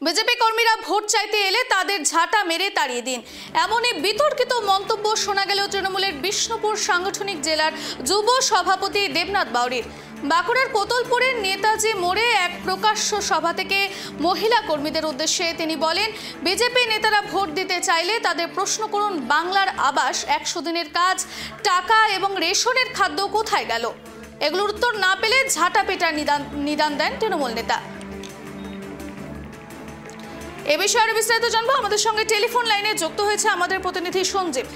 BJP কর্মীরা vote চাইতে এলে তাদের ঝাঁটা মেরে তাড়িয়ে দিন, এমনই বিতর্কিত মন্তব্য শোনা গেল তৃণমূলের বিষ্ণুপুর সাংগঠনিক জেলার যুব সভাপতি দেবনাথ বাউরির। বাঁকুড়ার কোতলপুরের নেতাজি মোড়ে এক প্রকাশ্য সভা থেকে মহিলা কর্মীদের উদ্দেশ্যে তিনি বলেন, বিজেপি নেতারা ভোট দিতে চাইলে তাদের প্রশ্ন করুন, বাংলার আবাস, 100 দিনের কাজ, টাকা এবং রেশনের খাদ্য কোথায় গেল? এগুলোর উত্তর না পেলে ঝাঁটা পেটার নিদান দেন তৃণমূল নেতা। এ বিষয়ে আরো বিস্তারিত জানবো। আমাদের সঙ্গে টেলিফোন লাইনে যুক্ত হয়েছে আমাদের প্রতিনিধি সঞ্জীব।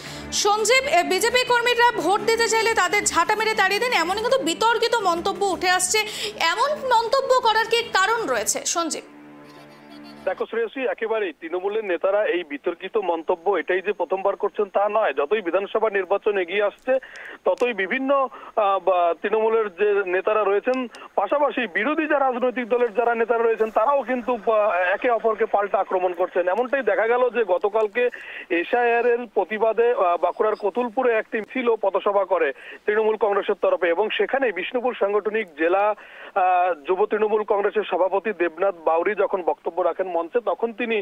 সঞ্জীব, বিজেপি কর্মীরা ভোট দিতে চাইলে তাদের ঝাঁটা মেরে তাড়িয়ে দেন, এমনই কিন্তু বিতর্কিত মন্তব্য উঠে আসছে। এমন মন্তব্য করার কি কারণ রয়েছে সঞ্জীব? দেখো শ্রেয়সী, একেবারেই তৃণমূলের নেতারা এই বিতর্কিত মন্তব্য এটাই যে প্রথমবার করছেন তা নয়। যতই বিধানসভা নির্বাচন এগিয়ে আসছে ততই বিভিন্ন তৃণমূলের যে নেতারা রয়েছেন, পাশাপাশি বিরোধী যে রাজনৈতিক দলের যারা নেতারা রয়েছেন তারাও কিন্তু একে অপরকে পাল্টা আক্রমণ করছেন। এমনটাই দেখা গেল যে গতকালকে এসআইআর এর প্রতিবাদে বাঁকুড়ার কোতুলপুরে একটি মিছিল ও পথসভা করে তৃণমূল কংগ্রেসের তরফে, এবং সেখানে বিষ্ণুপুর সাংগঠনিক জেলা যুব তৃণমূল কংগ্রেসের সভাপতি দেবনাথ বাউরি যখন বক্তব্য রাখেন মঞ্চে, তখন তিনি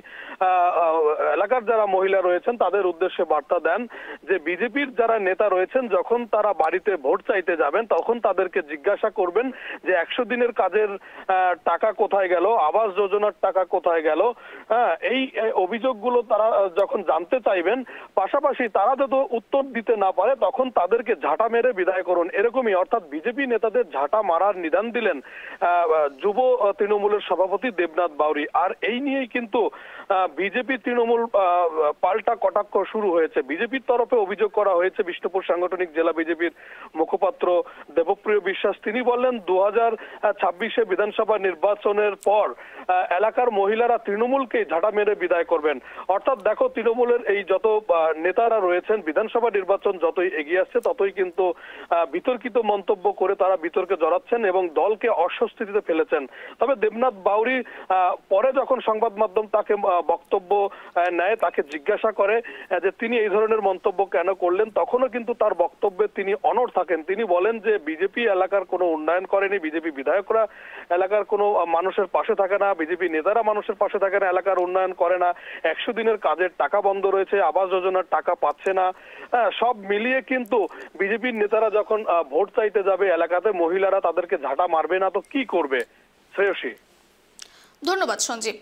এলাকার যারা মহিলা রয়েছেন তাদের উদ্দেশ্যে বার্তা দেন যে বিজেপির যারা নেতা রয়েছেন যখন তারা বাড়িতে ভোট চাইতে যাবেন তখন তাদেরকে জিজ্ঞাসা করবেন যে 100 দিনের কাজের টাকা কোথায় গেল, আবাস যোজনার টাকা কোথায় গেল। এই অভিযোগগুলো তারা যখন জানতে চাইবেন, পাশাপাশি তারা যত উত্তর দিতে না পারে তখন তাদেরকে ঝাঁটা মেরে বিদায় করুন, এরকমই। অর্থাৎ বিজেপি নেতাদের ঝাঁটা মারার নিদান দিলেন যুব তৃণমূলের সভাপতি দেবনাথ বাউরি। আর এই নিয়েই কিন্তু বিজেপি তৃণমূল পাল্টা কটাক্ষ শুরু হয়েছে। বিজেপির তরফে অভিযোগ করা হয়েছে, বিষ্ণুপুর সাংগঠনিক জেলা বিজেপির মুখপাত্র দেবপ্রিয় বিশ্বাস তিনি বললেন 2026 বিধানসভা নির্বাচনের পর এলাকার মহিলারা তৃণমূলকে ঝাঁটা মেরে বিদায় করবেন। অর্থাৎ দেখো, তৃণমূলের এই যত নেতারা রয়েছেন বিধানসভা নির্বাচন যতই এগিয়ে আসছে ততই কিন্তু বিতর্কিত মন্তব্য করে তারা বিতর্কে জড়াচ্ছেন এবং দলকে অস্বস্তিতে ফেলেছেন। তবে দেবনাথ বাউরি পরে যখন সংবাদ মাধ্যম তাকে বক্তব্য নেয়, তাকে জিজ্ঞাসা করে যে তিনি এই ধরনের মন্তব্য কেন করলেন, তখনও কিন্তু তার বক্তব্যে তিনি অনড় থাকেন। তিনি বলেন যে বিজেপি এলাকার কোনো উন্নয়ন করেনি, বিজেপি বিধায়করা এলাকার কোনো মানুষের পাশে থাকে না, বিজেপি নেতারা মানুষের পাশে থাকে না, এলাকার উন্নয়ন করে না, 100 দিনের কাজের টাকা বন্ধ রয়েছে, আবাস যোজনার টাকা পাচ্ছে না। সব মিলিয়ে কিন্তু বিজেপির নেতারা যখন ভোট চাইতে যাবে এলাকাতে, মহিলারা তাদেরকে ঝাঁটা মারবে না তো কি করবে? শ্রেয়সী, ধন্যবাদ সঞ্জীব।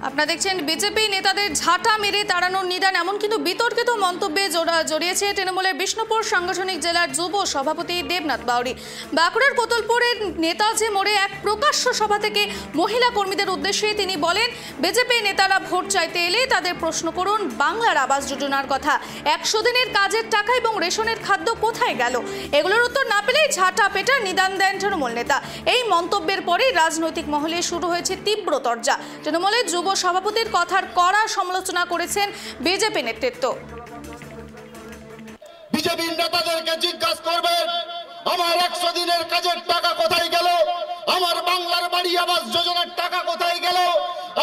আপনারা দেখছেন বিজেপি নেতাদের ঝাঁটা মেরে তাড়ানোর নিদান, এমন কিন্তু বিতর্কিত মন্তব্যে জড়িয়েছে তৃণমূলের বিষ্ণুপুর সাংগঠনিক জেলার যুব সভাপতি দেবনাথ বাউরি। বাঁকুড়ার কোতলপুরের নেতাজি মোড়ে এক প্রকাশ্য সভা থেকে মহিলা কর্মীদের উদ্দেশ্যে তিনি বলেন, বিজেপি নেতারা ভোট চাইতে এলে তাদের প্রশ্ন করুন, বাংলার আবাস যোজনার কথা, 100 দিনের কাজের টাকা এবং রেশনের খাদ্য কোথায় গেল? এগুলোর উত্তর না পেলেই ঝাঁটা পেটার নিদান দেন তৃণমূল নেতা। এই মন্তব্যের পরেই রাজনৈতিক মহলে শুরু হয়েছে তীব্র তরজা। তৃণমূলের যুব সভাপতির কথার কড়া সমালোচনা করেছেন বিজেপি নেতৃত্ব। বিজেপি নেতাদেরকে জিজ্ঞাসা করবেন, আমার 100 দিনের কাজের টাকা কোথায় গেল? আমার বাংলার বাড়ি আবাস যোজনার টাকা কোথায় গেল?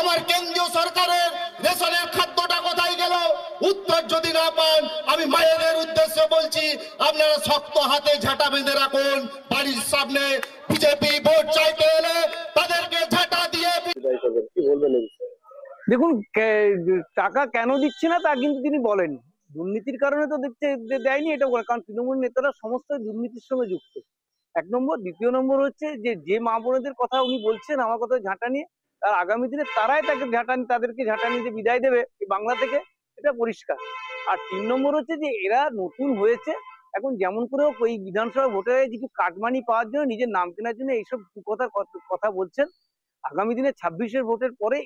আমার কেন্দ্রীয় সরকারের রেশনের খাদ্যটা কোথায় গেল? উত্তর যদি না পান, আমি মায়েদের উদ্দেশ্যে বলছি, আপনারা শক্ত হাতে ঝাঁটা বেঁধে রাখুন। বাড়ির সামনে বিজেপি ভোট চাইতে এলে তাদেরকে ঝাঁটা দিয়ে বিদায় করবেন। কি বলবেন? দেখুন, টাকা কেন দিচ্ছে না তা কিন্তু তিনি বলেন, দুর্নীতির কারণে তো দেখতে দেয়নি, এটা বলে। কারণ তৃণমূল নেতারা সমস্ত দুর্নীতির সঙ্গে যুক্ত, 1 নম্বর। দ্বিতীয় নম্বর হচ্ছে যে মা বোনেদের কথা উনি বলছেন আমার কথা ঝাঁটা নিয়ে, তার আগামী দিনে তারাই তাদেরকে ঝাঁটা নিতে বিদায় দেবে বাংলা থেকে, এটা পরিষ্কার। আর 3 নম্বর হচ্ছে যে এরা নতুন হয়েছে, এখন যেমন করে হোক ওই বিধানসভা ভোটে কিছু কাটমানি পাওয়ার জন্য, নিজের নাম কেনার জন্য এইসব কথা বলছেন। আগামী দিনে 26 ভোটের পরে